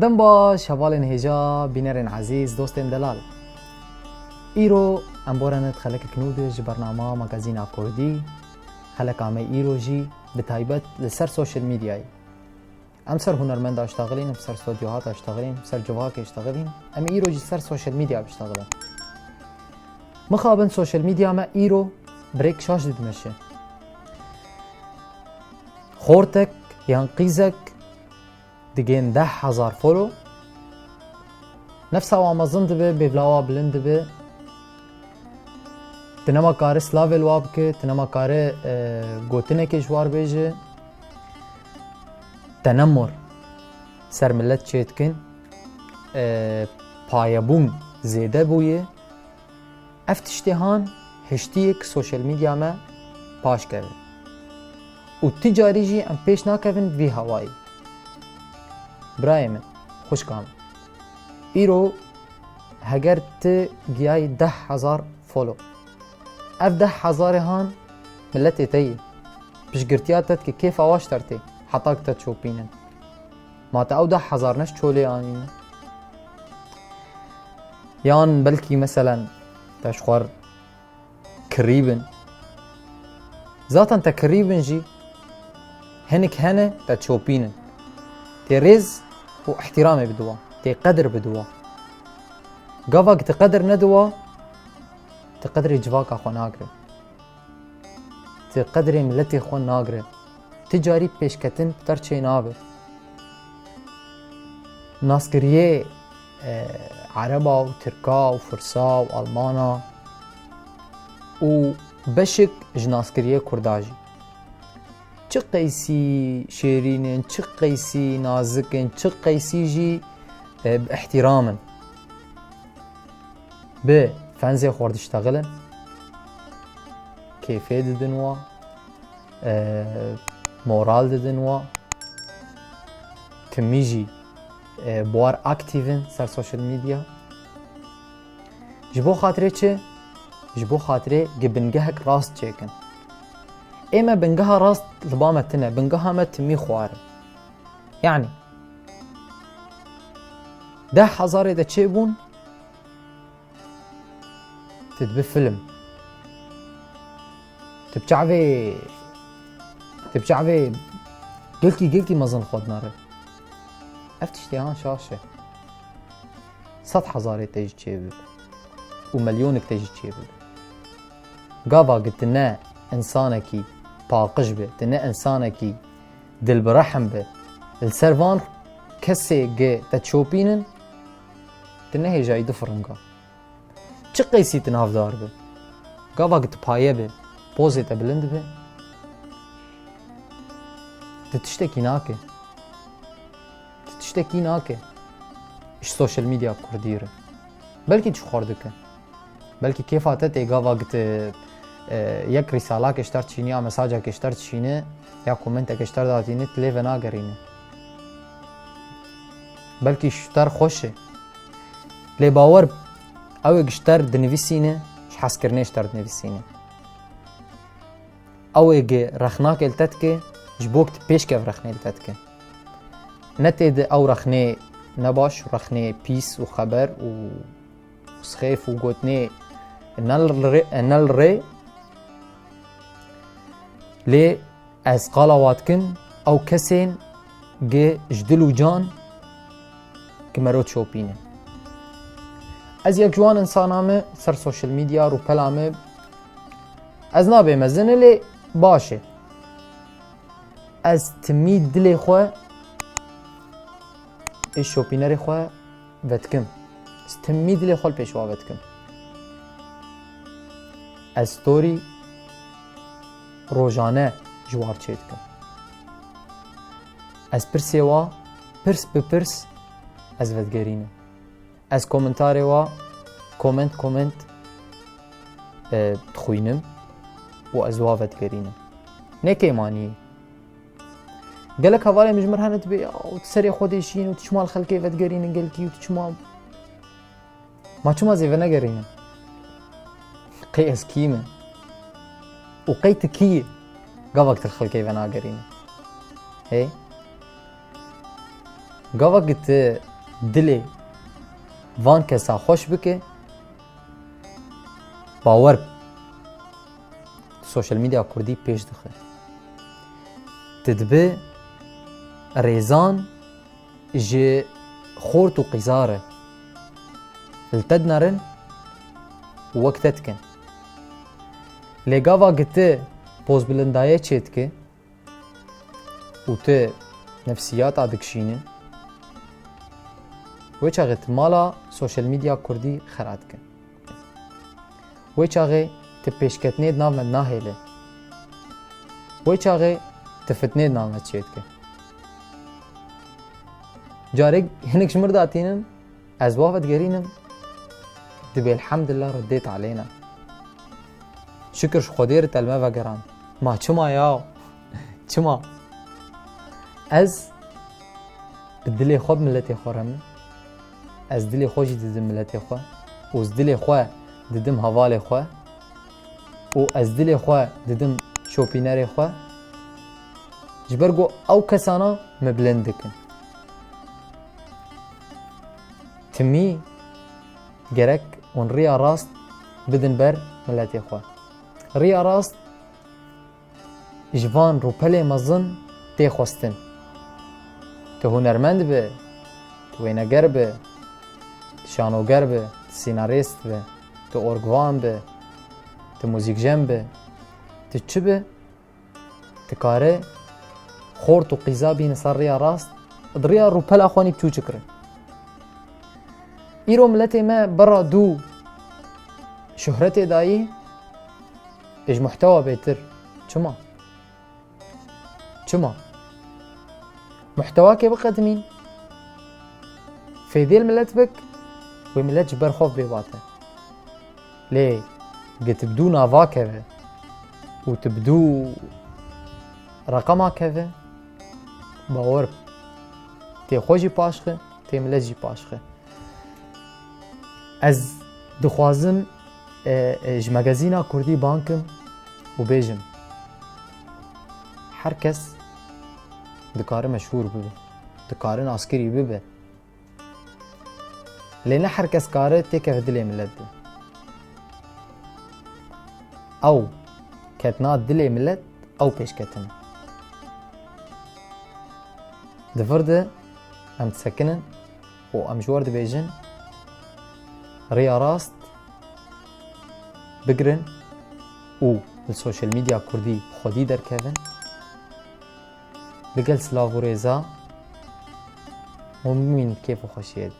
دم باش هوالن هجا بینرن عزیز دوستن دلال ایرو امبورنت خلک کنودج برنامه مگزین کردی خلک عامه ایرو جی به تایبت لسر سوشل میدیای ام سر هنرمند اشتغلین ام سر استودیوهات اشتغلین سر جواک اشتغلین ام ایرو جی سر سوشل میدیا بشتغلن مخابن سوشل میدیا ما ایرو بریک شاش دید مشه خورتك ينقذك دقين 10,000 فولو نفسها وامازون دبي ببلاوا بلند دبي تنما كاري سلافل وابكي تنما كاري گوتنك جوار بيجي تنمر سر ملت چيتكن پایبون زيده بويه افتشتهان هشتيك سوشل ميديا ما پاش كوي و تجاري جي ام پیش ناكوين في هواي برای من خوش کام ایرو هگر ت گیای 10,000 فولو اف 10,000 هان ملت تایی پشگرتیاتت که کیف آواش ترتی حتاک تا چوپینن ما تا او 10,000 نش چولی آنین یان بلکی مثلا تشخور کریبن ذاتا تا کریبن جی هنک هنه تا چوپینن تي رز و احترامي بدوا تي قدر بدوا قفاك تقدر ندوا تقدري جواك اخو ناقري تقدري ملتي اخو ناقري تجاري بيشكتن بتر شي نابر ناسكريه عربا و تركا و فرسا و المانا و بشك جناسكريه كرداجي چه قيسي شيرينن چه قيسي نازكن چه قيسي جي باحتراما ب فنزي خورد اشتغلن كيفية ددنوا مورال ددنوا تميجي بوار اكتيفن سر سوشل ميديا جبو خاطري چه جبو خاطري جبنگهك راست چيكن اما بنجها راست لبامتنا بنجها مت مي خواره يعني 10,000 اذا تشيبون تدبي فيلم تبشعبي قلتي مازن خود ناري افتشتيهان شاشة 100,000 تيجي تشيبل ومليونك تيجي تشيبل قابا قلت لنا انسانكي باقش به تنه انسانكي دل برحم به السرفان كسي جي تشوبينن تنه هي جاي دفرنقا چه قيسي تناف دار به قابا قلت بايه به بوزي تبلند به تتشتكي ناكي اش سوشل ميديا كرديره بلكي تشو خوردك بلكي كيف اتت قابا قلت یک رساله کشتر چینی یا مساجا کشتر چینه یا کومنت کشتر داتینه تلیو ناگرینه بلکه شتر خوشه لی باور او کشتر دنویسینه حس کرنه شتر دنویسینه او اگه رخناک التت که جبوکت پیش که رخنه التت که نتید او رخنه نباش رخنه پیس و خبر و سخیف و گوتنه نل ری لي از قالاواتكن او كسين جي جدلو جان كمروت شوبينه از يك جوان انسانامه سر سوشل ميديا رو پلامه از نابه مزنه لي باشه از تميد دلي خواه ايش شوبينري خواه ودكم از تميد دلي خواه البيشوا ودكم از ستوري روزانه جوار چید کن از پرسی وا پرس به پرس از ودگرینه از کومنتاری وا کومنت تخوینم و از وا ودگرینه نکه مانی قالك هوالي مجمر هانت بي او تسري خودشين و تشمال خلكي ودگرینه قالكي و تشمال ما چما زي ونگرینه قي از کیمه و قي تكيه گاوک تر خلکی و ناگرین هی گاوک ت دلی وان کسا خوش بکه باور سوشل میدیا کردی پیش دخه تدبه ریزان جه خورت و قیزاره التد نرن وقتت کن لگاوا گته پوز بلندایه چید که و ته نفسیات عدکشینه وی چاقه مالا سوشل میدیا کردی خراد کن وی چاقه ته پیشکتنید ناو مد ناهیله وی چاقه ته فتنید ناو مد چید که جارك هناك شمر داتينم أزوافت قرينم دبي الحمد لله رديت علينا شكر خدير تلمه وقران ما چما ياو چما از بدلي خوب ملتي خورم از دلي خوشي ددم ملتي خو و از دلي خو ددم هوالي خو و از دلي خو ددم شوبينري خو جبرگو او كسانا مبلندكن تمی گرک اون ریا راست بدن بر ملتی خواه ریا راست جوان رو پله مزن تی خواستن تو هنرمند به تو وینگر به شانوگر به سیناریست به تو ارگوان به تو موزیک جم به تو چه به تو کاره خورت و قیزا بین سر ریا راست ریا رو پله خوانی بچو چکره ایرو ملتی ما برا دو شهرت دایی اج محتوى بيتر چما محتوى كي بقدمين في دي الملت بك وملت جبر خوف بيباته ليه قد تبدو نافا كذا وتبدو رقما كذا باور تي خوشي باشخه تي ملت جي باشخه از دخوازم اج مگزینا کردی بانکم و بیجم هر کس دکاره مشهور ببه دکاره ناسکری ببه لینه هر کس کاره تیکه دلی ملت ده او کتنا دلی ملت او پیش کتن دفرده ام تسکنن و ام جوار ده بیجن ريا راست بقرن و السوشيال ميديا كردي خودي در كيفن بقل سلاف و ريزا ومين كيف خوشيد